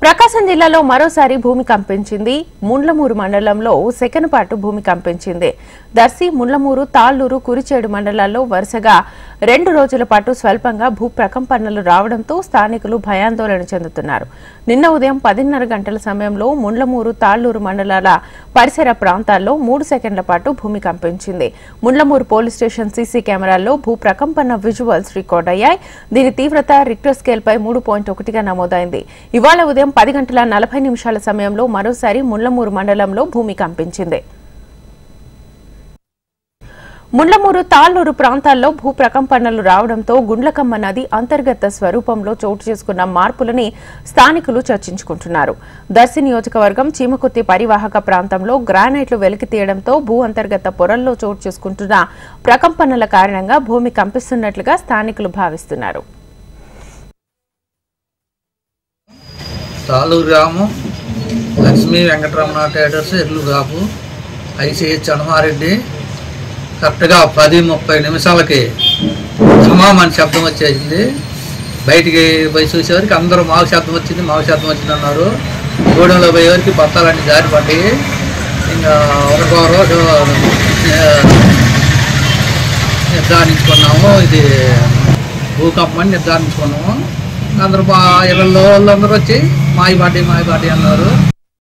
ప్రకాశం జిల్లాలో మరోసారి భూమి కంపించింది. ముండ్లమూరు మండలంలో సెకను పాటు భూమి కంపించింది. దర్శి, ముండ్లమూరు, తాళ్లూరు, కురిచేడు మండలాల్లో వరుసగా 2 రోజుల పాటు స్వల్పంగా భూ ప్రకంపనలు రావడంతో స్థానికులు భయాందోళన చెందుతున్నారు. నిన్న ఉదయం 10:30 గంటల సమయంలో ముండ్లమూరు, తాళ్లూరు మండలాల పరిసర ప్రాంతాల్లో 3 సెకండ్ల పాటు భూమి కంపించింది. ముండ్లమూరు పోలీస్ స్టేషన్ సీసీ కెమెరాల్లో భూ ప్రకంపన విజువల్స్ రికార్డ్ అయ్యాయి. దీని తీవ్రత రిక్టర్ స్కేల్పై 3.1గా నమోదైంది. ఇవాళ ఉదయం 10:40 సమయంలో మరోసారి ముండ్లమూరు మండలంలో భూమి కంపించింది. ముండ్లమూరు, తాళ్లూరు ప్రాంతాల్లో భూ ప్రకంపనలు రావడంతో గుండ్లకమ్మ నది అంతర్గత స్వరూపంలో చోటు చేసుకున్న మార్పులని స్థానికులు చర్చించుకుంటున్నారు. దర్శి నియోజకవర్గం చీమకుర్తి పరివాహక ప్రాంతంలో గ్రానైట్లు వెలికి తీయడంతో భూ అంతర్గత పొరల్లో చోటు చేసుకుంటున్న ప్రకంపనల కారణంగా భూమి కంపిస్తున్నట్లుగా స్థానికులు భావిస్తున్నారు. తాళూరు గ్రామం లక్ష్మీ వెంకటరమణ ట్రేడర్స్ ఎర్లుగాపు ఐసీహెచ్ హనుమారెడ్డి కరెక్ట్గా 10:30 ధమామని శబ్దం వచ్చేసింది. బయటికి పోయి చూసేవారికి అందరూ మాకు శబ్దం వచ్చింది అన్నారు. గూడెంలో పోయేవారికి బత్తాలన్నీ జారి పడి ఇంకా ఒకరికో రోజు నిర్ధారించుకున్నాము. ఇది భూకంపం అని నిర్ధారించుకున్నాము. అందరూ ఇళ్ళల్లో వాళ్ళందరూ వచ్చి మాయి పాటి అన్నారు.